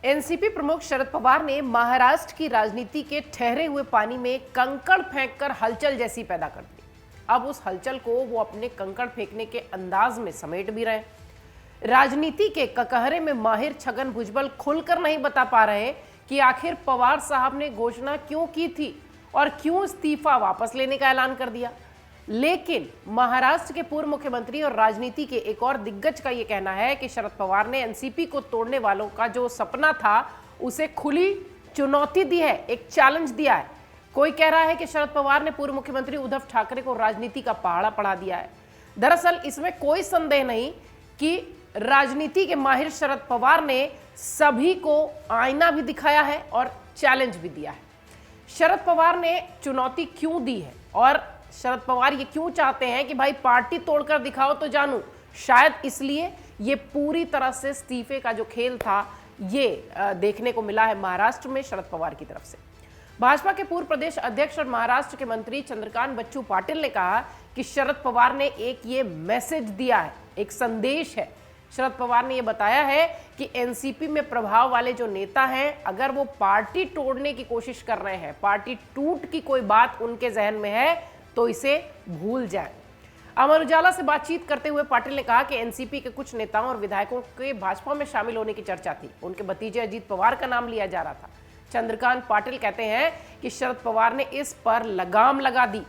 NCP प्रमुख शरद पवार ने महाराष्ट्र की राजनीति के ठहरे हुए पानी में कंकड़ फेंककर हलचल जैसी पैदा कर दी। अब उस हलचल को वो अपने कंकड़ फेंकने के अंदाज में समेट भी रहे। राजनीति के ककहरे में माहिर छगन भुजबल खुलकर नहीं बता पा रहे कि आखिर पवार साहब ने घोषणा क्यों की थी और क्यों इस्तीफा वापस लेने का ऐलान कर दिया। लेकिन महाराष्ट्र के पूर्व मुख्यमंत्री और राजनीति के एक और दिग्गज का यह कहना है कि शरद पवार ने एनसीपी को तोड़ने वालों का जो सपना था उसे खुली चुनौती दी है, एक चैलेंज दिया है। कोई कह रहा है कि शरद पवार ने पूर्व मुख्यमंत्री उद्धव ठाकरे को राजनीति का पहाड़ा पढ़ा दिया है। दरअसल इसमें कोई संदेह नहीं कि राजनीति के माहिर शरद पवार ने सभी को आईना भी दिखाया है और चैलेंज भी दिया है। शरद पवार ने चुनौती क्यों दी है और शरद पवार ये क्यों चाहते हैं कि भाई पार्टी तोड़कर दिखाओ तो जानूं, शायद इसलिए ये पूरी तरह से इस्तीफे का जो खेल था ये देखने को मिला है महाराष्ट्र में शरद पवार की तरफ से। भाजपा के पूर्व प्रदेश अध्यक्ष और महाराष्ट्र के मंत्री चंद्रकांत बच्चू पाटिल ने कहा कि शरद पवार ने एक ये मैसेज दिया है, एक संदेश है। शरद पवार ने यह बताया है कि एनसीपी में प्रभाव वाले जो नेता हैं, अगर वो पार्टी तोड़ने की कोशिश कर रहे हैं, पार्टी टूट की कोई बात उनके जहन में है तो इसे भूल जाएं। अमर उजाला से बातचीत करते हुए पाटिल ने कहा कि एनसीपी के कुछ नेताओं और विधायकों के भाजपा में शामिल होने की चर्चा थी। उनके भतीजे अजीत पवार का नाम लिया जा रहा था। चंद्रकांत पाटिल कहते हैं कि शरद पवार ने इस पर लगाम लगा दी।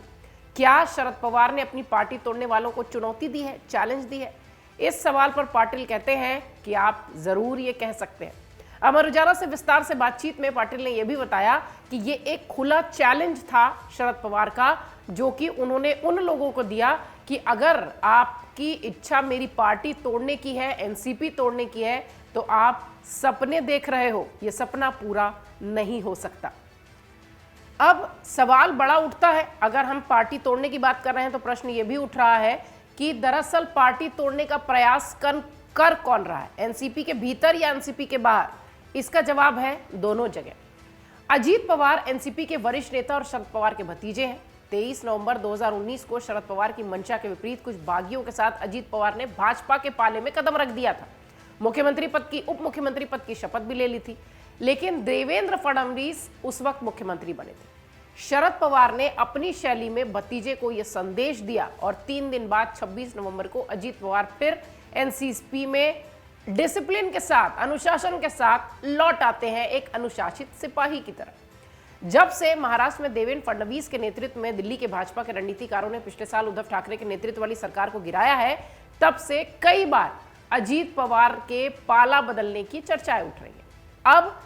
क्या शरद पवार ने अपनी पार्टी तोड़ने वालों को चुनौती दी है, चैलेंज दी है? इस सवाल पर पाटिल कहते हैं कि आप जरूर ये कह सकते हैं। अमर उजाला से विस्तार से बातचीत में पाटिल ने यह भी बताया कि ये एक खुला चैलेंज था शरद पवार का, जो कि उन्होंने उन लोगों को दिया कि अगर आपकी इच्छा मेरी पार्टी तोड़ने की है, एनसीपी तोड़ने की है, तो आप सपने देख रहे हो, ये सपना पूरा नहीं हो सकता। अब सवाल बड़ा उठता है, अगर हम पार्टी तोड़ने की बात कर रहे हैं तो प्रश्न ये भी उठ रहा है कि दरअसल पार्टी तोड़ने का प्रयास कर कौन रहा है, एनसीपी के भीतर या एनसीपी के बाहर? इसका जवाब है दोनों जगह। अजीत पवार एनसीपी के वरिष्ठ नेता और शरद पवार के भतीजे हैं। 23 नवंबर 2019 को शरद पवार की मंशा के विपरीत कुछ बागियों के साथ अजीत पवार ने भाजपा के पाले में कदम रख दिया था। मुख्यमंत्री पद की, उप मुख्यमंत्री पद की शपथ भी ले ली थी, लेकिन देवेंद्र फडणवीस उस वक्त मुख्यमंत्री बने थे। शरद पवार ने अपनी शैली में भतीजे को यह संदेश दिया और 3 दिन बाद 26 नवंबर को अजीत पवार फिर एनसीपी में डिसिप्लिन के साथ, अनुशासन के साथ लौट आते हैं, एक अनुशासित सिपाही की तरह। जब से महाराष्ट्र में देवेंद्र फडणवीस के नेतृत्व में दिल्ली के भाजपा के रणनीतिकारों ने पिछले साल उद्धव ठाकरे के नेतृत्व वाली सरकार को गिराया है, तब से कई बार अजीत पवार के पाला बदलने की चर्चाएं उठ रही हैं। अब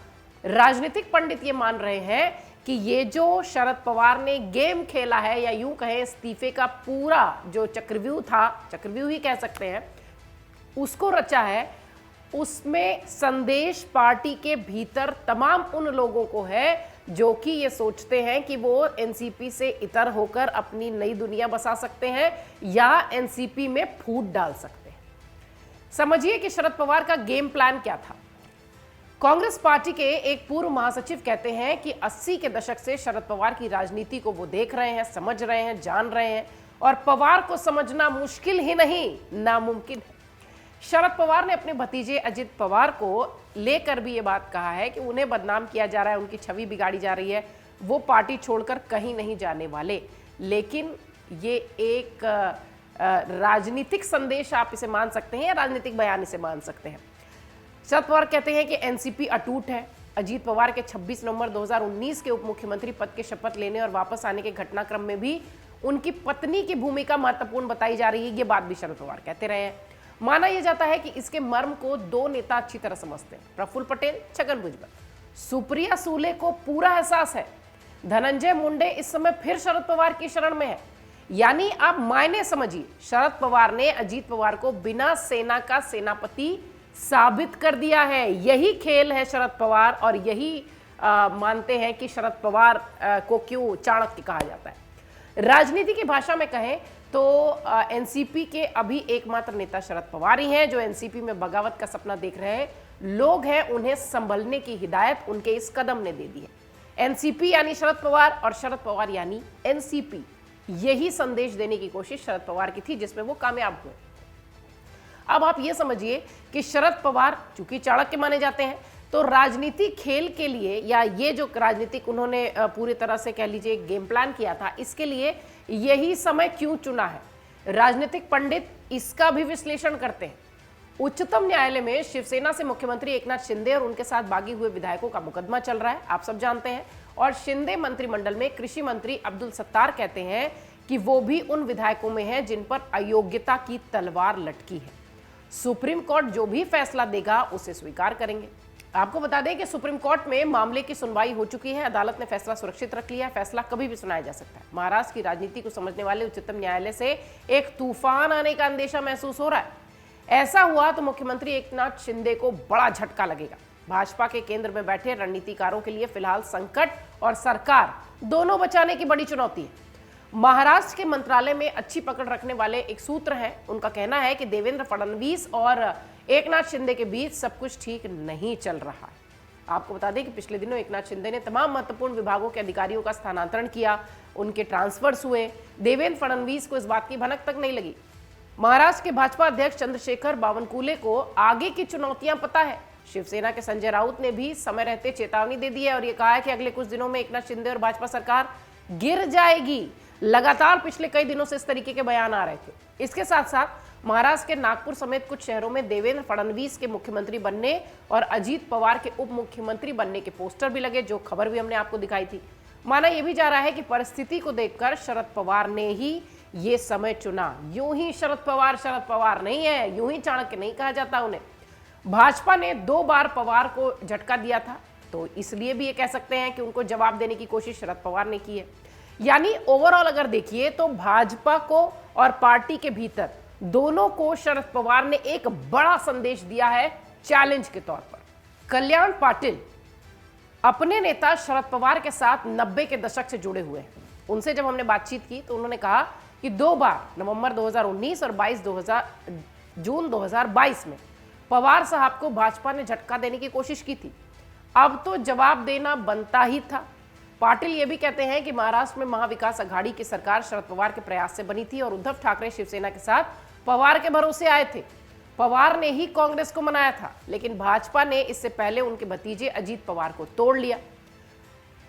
राजनीतिक पंडित ये मान रहे हैं कि ये जो शरद पवार ने गेम खेला है, या यूं कहें इस्तीफे का पूरा जो चक्रव्यूह था, चक्रव्यूह ही कह सकते हैं, उसको रचा है, उसमें संदेश पार्टी के भीतर तमाम उन लोगों को है जो कि ये सोचते हैं कि वो एनसीपी से इतर होकर अपनी नई दुनिया बसा सकते हैं या एनसीपी में फूट डाल सकते हैं। समझिए कि शरद पवार का गेम प्लान क्या था। कांग्रेस पार्टी के एक पूर्व महासचिव कहते हैं कि 80 के दशक से शरद पवार की राजनीति को वो देख रहे हैं, समझ रहे हैं, जान रहे हैं, और पवार को समझना मुश्किल ही नहीं, नामुमकिन है। शरद पवार ने अपने भतीजे अजित पवार को लेकर भी ये बात कहा है कि उन्हें बदनाम किया जा रहा है, उनकी छवि बिगाड़ी जा रही है, वो पार्टी छोड़कर कहीं नहीं जाने वाले। लेकिन ये एक राजनीतिक संदेश आप इसे मान सकते हैं या राजनीतिक बयान इसे मान सकते हैं। शरद पवार कहते हैं कि एनसीपी अटूट है। अजीत पवार के 26 नवंबर 2019 के उप मुख्यमंत्री पद के शपथ लेने और वापस आने के घटनाक्रम में भी उनकी पत्नी की भूमिका महत्वपूर्ण बताई जा रही है। ये बात भी शरद पवार कहते रहे हैं। माना यह जाता है कि इसके मर्म को 2 नेता अच्छी तरह समझते हैं, प्रफुल्ल पटेल, छगन भुजबल। सुप्रिया सूले को पूरा एहसास है, धनंजय मुंडे इस समय फिर शरद पवार की शरण में है। यानी आप मायने समझिए, शरद पवार ने अजीत पवार को बिना सेना का सेनापति साबित कर दिया है। यही खेल है शरद पवार, और यही मानते हैं कि शरद पवार को क्यों चाणक्य कहा जाता है। राजनीति की भाषा में कहें तो एनसीपी के अभी एकमात्र नेता शरद पवार ही हैं जो एनसीपी में बगावत का सपना देख रहे हैं। लोग हैं, उन्हें संभलने की हिदायत उनके इस कदम ने दे दी है। एनसीपी यानी शरद पवार और शरद पवार यानी एनसीपी, यही संदेश देने की कोशिश शरद पवार की थी, जिसमें वो कामयाब हुए। अब आप ये समझिए कि शरद पवार चूंकि चाणक्य माने जाते हैं, तो राजनीति खेल के लिए, या ये जो राजनीतिक उन्होंने पूरी तरह से कह लीजिए गेम प्लान किया था, इसके लिए यही समय क्यों चुना है? राजनीतिक पंडित इसका भी विश्लेषण करते हैं। उच्चतम न्यायालय में शिवसेना से मुख्यमंत्री एकनाथ शिंदे और उनके साथ बागी हुए विधायकों का मुकदमा चल रहा है, आप सब जानते हैं। और शिंदे मंत्रिमंडल में कृषि मंत्री अब्दुल सत्तार कहते हैं कि वो भी उन विधायकों में हैं जिन पर अयोग्यता की तलवार लटकी है। सुप्रीम कोर्ट जो भी फैसला देगा उसे स्वीकार करेंगे। आपको बता दें कि सुप्रीम कोर्ट में मामले की सुनवाई हो चुकी है। अदालत ने फैसला सुरक्षित रख लिया है, फैसला कभी भी सुनाया जा सकता है। महाराष्ट्र की राजनीति को समझने वाले उच्चतम न्यायालय से एक तूफान आने का अंदेशा महसूस हो रहा है। ऐसा हुआ तो मुख्यमंत्री एकनाथ शिंदे को बड़ा झटका लगेगा। भाजपा के केंद्र में बैठे रणनीतिकारों के लिए फिलहाल संकट और सरकार दोनों बचाने की बड़ी चुनौती है। महाराष्ट्र के मंत्रालय में अच्छी पकड़ रखने वाले एक सूत्र हैं, उनका कहना है कि देवेंद्र फडणवीस और एकनाथ शिंदे के बीच सब कुछ ठीक नहीं चल रहा है। आपको बता दें कि पिछले दिनों एकनाथ शिंदे ने तमाम महत्वपूर्ण विभागों के अधिकारियों का स्थानांतरण किया, उनके ट्रांसफर्स हुए। देवेंद्र फडणवीस को इस बात की भनक तक नहीं लगी। महाराष्ट्र के भाजपा अध्यक्ष चंद्रशेखर बावनकुले को आगे की चुनौतियां पता है। शिवसेना के संजय राउत ने भी समय रहते चेतावनी दे दी है और यह कहा है कि अगले कुछ दिनों में एकनाथ शिंदे और भाजपा सरकार गिर जाएगी। लगातार पिछले कई दिनों से इस तरीके के बयान आ रहे थे। इसके साथ साथ महाराष्ट्र के नागपुर समेत कुछ शहरों में देवेंद्र फडणवीस के मुख्यमंत्री बनने और अजीत पवार के उप मुख्यमंत्री बनने के पोस्टर भी लगे, जो खबर भी हमने आपको दिखाई थी। माना यह भी जा रहा है कि परिस्थिति को देखकर शरद पवार ने ही ये समय चुना। यूं ही शरद पवार नहीं है, यूं ही चाणक्य नहीं कहा जाता उन्हें। भाजपा ने 2 बार पवार को झटका दिया था, तो इसलिए भी ये कह सकते हैं कि उनको जवाब देने की कोशिश शरद पवार ने की है। यानी ओवरऑल अगर देखिए तो भाजपा को और पार्टी के भीतर दोनों को शरद पवार ने एक बड़ा संदेश दिया है चैलेंज के तौर पर। कल्याण पाटिल अपने नेता शरद पवार के साथ 90 के दशक से जुड़े हुए हैं। उनसे जब हमने बातचीत की तो उन्होंने कहा कि 2 बार नवंबर 2019 और 22 जून 2022 में पवार साहब को भाजपा ने झटका देने की कोशिश की थी। अब तो जवाब देना बनता ही था। पाटिल ये भी कहते हैं कि महाराष्ट्र में महाविकास अघाड़ी की सरकार शरद पवार के प्रयास से बनी थी और उद्धव ठाकरे शिवसेना के साथ पवार के भरोसे आए थे। पवार ने ही कांग्रेस को मनाया था, लेकिन भाजपा ने इससे पहले उनके भतीजे अजीत पवार को तोड़ लिया।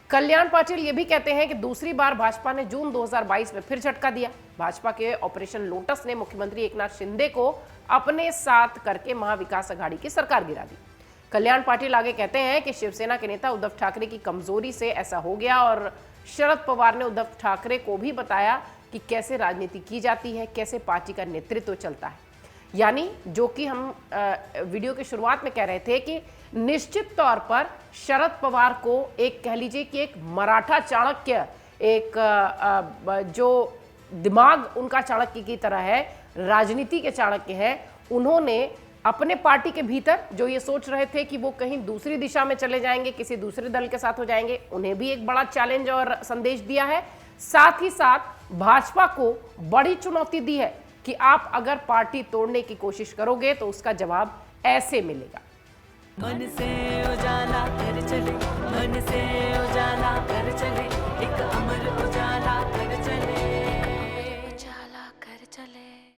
कल्याण पाटिल ये भी कहते हैं कि दूसरी बार भाजपा ने जून 2022 में फिर झटका दिया। भाजपा के ऑपरेशन लोटस ने मुख्यमंत्री एकनाथ शिंदे को अपने साथ करके महाविकास अघाड़ी की सरकार गिरा दी। कल्याण पाटिल आगे कहते हैं कि शिवसेना के नेता उद्धव ठाकरे की कमजोरी से ऐसा हो गया और शरद पवार ने उद्धव ठाकरे को भी बताया कि कैसे राजनीति की जाती है, कैसे पार्टी का नेतृत्व चलता है। यानी जो कि हम वीडियो की शुरुआत में कह रहे थे कि निश्चित तौर पर शरद पवार को एक कह लीजिए कि एक मराठा चाणक्य, एक जो दिमाग उनका चाणक्य की तरह है, राजनीति के चाणक्य है, उन्होंने अपने पार्टी के भीतर जो ये सोच रहे थे कि वो कहीं दूसरी दिशा में चले जाएंगे, किसी दूसरे दल के साथ हो जाएंगे, उन्हें भी एक बड़ा चैलेंज और संदेश दिया है। साथ ही साथ भाजपा को बड़ी चुनौती दी है कि आप अगर पार्टी तोड़ने की कोशिश करोगे तो उसका जवाब ऐसे मिलेगा। मन से उजाला कर चले, मन से उजाला कर चले, एक अमर उजाला कर